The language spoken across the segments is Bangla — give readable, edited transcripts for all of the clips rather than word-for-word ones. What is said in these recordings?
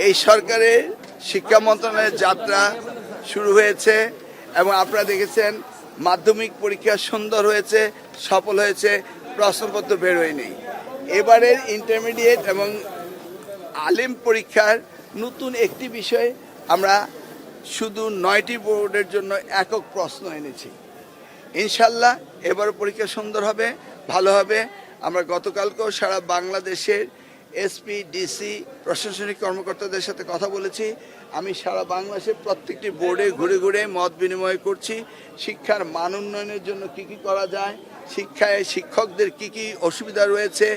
এই সরকারের শিক্ষা মন্ত্রণালয়ের যাত্রা শুরু হয়েছে এবং আপনারা দেখেছেন মাধ্যমিক পরীক্ষা সুন্দর হয়েছে, সফল হয়েছে, প্রশ্নপত্র বের হয়নি। এবারের ইন্টারমিডিয়েট এবং আলিম পরীক্ষার নতুন একটি বিষয় আমরা শুধু 9টি বোর্ডের জন্য একক প্রশ্ন এনেছি। ইনশাল্লাহ এবার পরীক্ষা সুন্দর হবে, ভালো হবে। আমরা গতকালকেও সারা বাংলাদেশের এসপি, ডিসি, প্রশাসনিক কর্মকর্তাদের সাথে কথা বলেছি। আমি সারা বাংলাদেশের প্রত্যেকটি বোর্ডে ঘুরে ঘুরে মত বিনিময় করছি। শিক্ষার মান উন্নয়নের জন্য কী কী করা যায়, শিক্ষায় শিক্ষকদের কী কী অসুবিধা রয়েছে,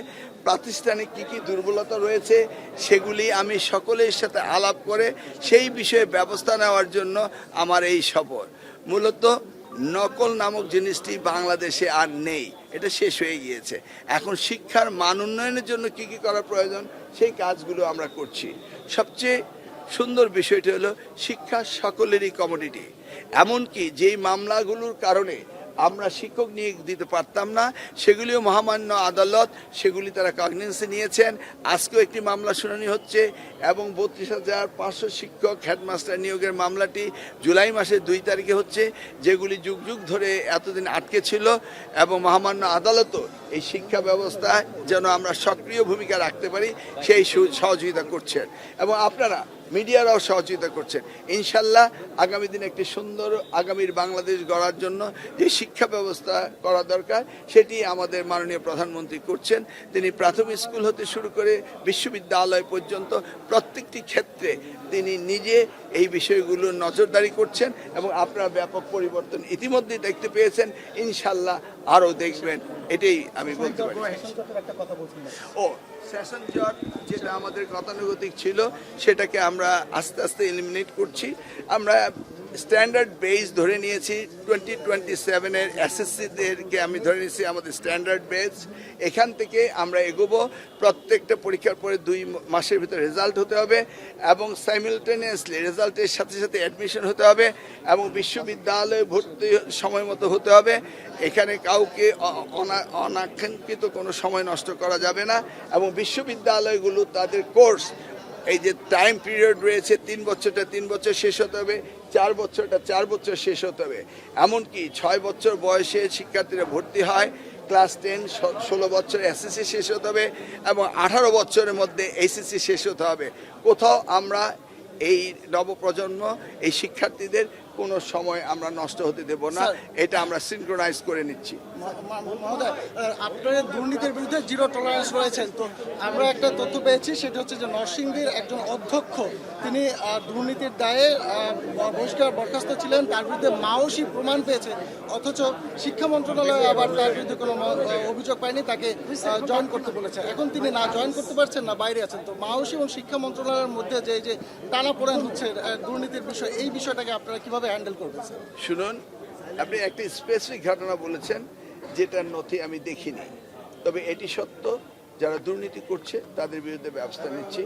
প্রাতিষ্ঠানিক কী কী দুর্বলতা রয়েছে, সেগুলি আমি সকলের সাথে আলাপ করে সেই বিষয়ে ব্যবস্থা নেওয়ার জন্য আমার এই সফর। মূলত নকল নামক জিনিসটি বাংলাদেশে আর নেই, এটা শেষ হয়ে গিয়েছে। এখন শিক্ষার মান উন্নয়নের জন্য কী কী করা প্রয়োজন সেই কাজগুলো আমরা করছি। সবচেয়ে সুন্দর বিষয়টি হলো শিক্ষা সকলেরই কমোডিটি। এমনকি যেই মামলাগুলোর কারণে আমরা শিক্ষক নিয়োগ দিতে পারতাম না, সেগুলিও মহামান্য আদালত সেগুলি তারা কগনিজেন্সে নিয়েছেন। আজকেও একটি মামলা শুনানি হচ্ছে এবং 32,500 শিক্ষক হেডমাস্টার নিয়োগের মামলাটি জুলাই মাসের 2 তারিখে হচ্ছে, যেগুলি যুগ যুগ ধরে এতদিন আটকে ছিল। এবং মহামান্য আদালতও এই শিক্ষা ব্যবস্থায় যেন আমরা সক্রিয় ভূমিকা রাখতে পারি সেই সহযোগিতা করছেন এবং আপনারা মিডিয়ারাও সহযোগিতা করছেন। ইনশাল্লাহ আগামী দিনে একটি সুন্দর আগামীর বাংলাদেশ গড়ার জন্য যে শিক্ষা ব্যবস্থা করা দরকার সেটি আমাদের মাননীয় প্রধানমন্ত্রী করছেন। তিনি প্রাথমিক স্কুল হতে শুরু করে বিশ্ববিদ্যালয় পর্যন্ত প্রত্যেকটি ক্ষেত্রে তিনি নিজে এই বিষয়গুলো নজরদারি করছেন এবং আপনারা ব্যাপক পরিবর্তন ইতিমধ্যেই দেখতে পেয়েছেন, ইনশাল্লাহ আরও দেখবেন, এটাই আমি বলতে পারি। সেশন জট যেটা আমাদের গতানুগতিক ছিল সেটাকে আমরা আস্তে আস্তে এলিমিনেট করছি। আমরা স্ট্যান্ডার্ড বেস ধরে নিয়েছি 2027-এর এসএসসিদেরকে আমি ধরে নিয়েছি আমাদের স্ট্যান্ডার্ড বেস। এখান থেকে আমরা এগোবো। প্রত্যেকটা পরীক্ষার পরে 2 মাসের ভিতরে রেজাল্ট হতে হবে এবং সাইমিলটেনিয়াসলি রেজাল্টের সাথে সাথে অ্যাডমিশন হতে হবে এবং বিশ্ববিদ্যালয়ে ভর্তি সময় মতো হতে হবে। এখানে কাউকে অনাকাঙ্ক্ষিত কোনো সময় নষ্ট করা যাবে না এবং বিশ্ববিদ্যালয়গুলো তাদের কোর্স এই যে টাইম পিরিয়ড রয়েছে 3 বছরটা 3 বছর শেষ হতে হবে, 4 বছরটা 4 বছর শেষ হতে হবে। এমনকি 6 বছর বয়সে শিক্ষার্থীরা ভর্তি হয়, ক্লাস 10 16 বছর এসএসসি শেষ হতে হবে এবং 18 বছরের মধ্যে এইচএসসি শেষ হতে হবে। কোথাও আমরা এই নবপ্রজন্ম এই শিক্ষার্থীদের কোনো সময় আমরা নষ্ট হতে দেব না, এটা আমরা সিনক্রোনাইজ করে নিচ্ছি। মহোদয়, আপনাদের দুর্নীতির বিরুদ্ধে জিরো টলারেন্স রয়েছেন, তো আমরা একটা তথ্য পেয়েছি, সেটা হচ্ছে যে নরসিংদীর একজন অধ্যক্ষ তিনি দুর্নীতির দায়ে বরখাস্ত ছিলেন, তার বিরুদ্ধে মাওসি প্রমাণ পেয়েছে, অথচ শিক্ষা মন্ত্রণালয় আবার তার বিরুদ্ধে কোনো অভিযোগ পায়নি, তাকে জয়েন করতে বলেছে। এখন তিনি না জয়েন করতে পারছেন না বাইরে আছেন, তো মাওসি এবং শিক্ষা মন্ত্রণালয়ের মধ্যে যে টানাপোড়েন হচ্ছে দুর্নীতির বিষয়, এই বিষয়টাকে আপনারা কিভাবে হ্যান্ডেল করবেন? শুনুন, আপনি একটি স্পেসিফিক ঘটনা বলেছেন যেটার নথি আমি দেখিনি, তবে এটি সত্য। যারা দুর্নীতি করছে তাদের বিরুদ্ধে ব্যবস্থা নিচ্ছি।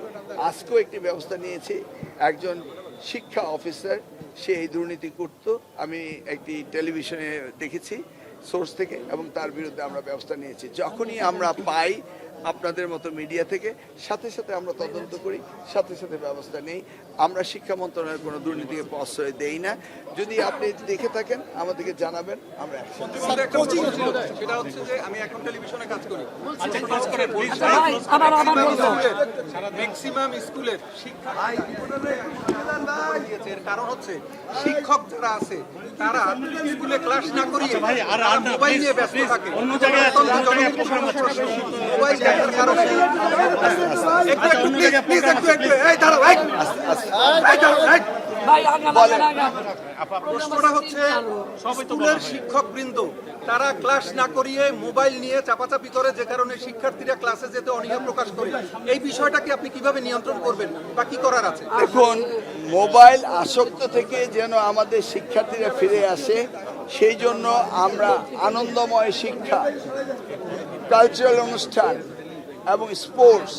আজকেও একটি ব্যবস্থা নিয়েছি, একজন শিক্ষা অফিসার সে এই দুর্নীতি করত, আমি একটি টেলিভিশনে দেখেছি সোর্স থেকে, এবং তার বিরুদ্ধে আমরা ব্যবস্থা নিয়েছি। যখনই আমরা পাই আপনাদের মতো মিডিয়া থেকে সাথে সাথে আমরা তদন্ত করি, সাথে সাথে ব্যবস্থা নেই। আমরা শিক্ষা মন্ত্রণালয়ের কোনো দুর্নীতিকে প্রশ্রয় দেই না। যদি আপনি দেখে থাকেন আমাদেরকে জানাবেন, আমরা সেটা হচ্ছে যে আমি এখন টেলিভিশনে কাজ করি, ম্যাক্সিমাম স্কুলের শিক্ষা এর কারণ হচ্ছে শিক্ষক যারা আছে তারা স্কুলে ক্লাস না করিয়ে মোবাইল নিয়ে ব্যস্ত থাকে। অন্য জায়গায় মোবাইল দেখার কারণে প্রশ্নটা হচ্ছে স্কুলের শিক্ষকবৃন্দ তারা ক্লাস না করিয়ে মোবাইল নিয়ে চাপাচাপি করে, যে কারণে শিক্ষার্থীরা ক্লাসে যেতে অনীহা প্রকাশ করে। এই বিষয়টাকে আপনি কিভাবে নিয়ন্ত্রণ করবেন বা কি করার আছে? দেখুন, মোবাইল আসক্ত থেকে যেন আমাদের শিক্ষার্থীরা ফিরে আসে সেই জন্য আমরা আনন্দময় শিক্ষা, কালচারাল অনুষ্ঠান এবং স্পোর্টস,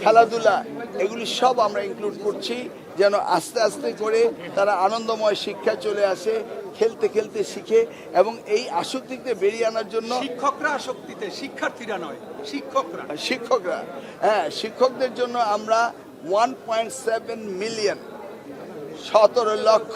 খেলাধুলা, এগুলি সব আমরা ইনক্লুড করছি যেন আস্তে আস্তে করে তারা আনন্দময় শিক্ষা চলে আসে, খেলতে খেলতে শিখে। এবং এই আসক্তি থেকে বেরিয়ে আনার জন্য শিক্ষকরা আসক্তিতে, শিক্ষার্থীরা নয়, শিক্ষকরা হ্যাঁ, শিক্ষকদের জন্য আমরা 1.7 মিলিয়ন 17 লক্ষ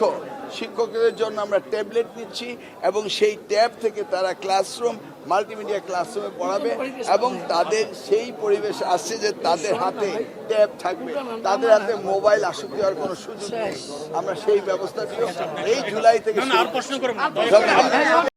শিক্ষকদের জন্য আমরা ট্যাবলেট নিচ্ছি এবং সেই ট্যাব থেকে তারা ক্লাসরুম মাল্টিমিডিয়া ক্লাসরুমে পড়াবে এবং তাদের সেই পরিবেশ আসছে যে তাদের হাতে ট্যাব থাকবে, তাদের হাতে মোবাইল আসক্তি হওয়ার কোনো সুযোগ নেই। আমরা সেই ব্যবস্থাটিও এই জুলাই থেকে শুরু করছি। ধন্যবাদ।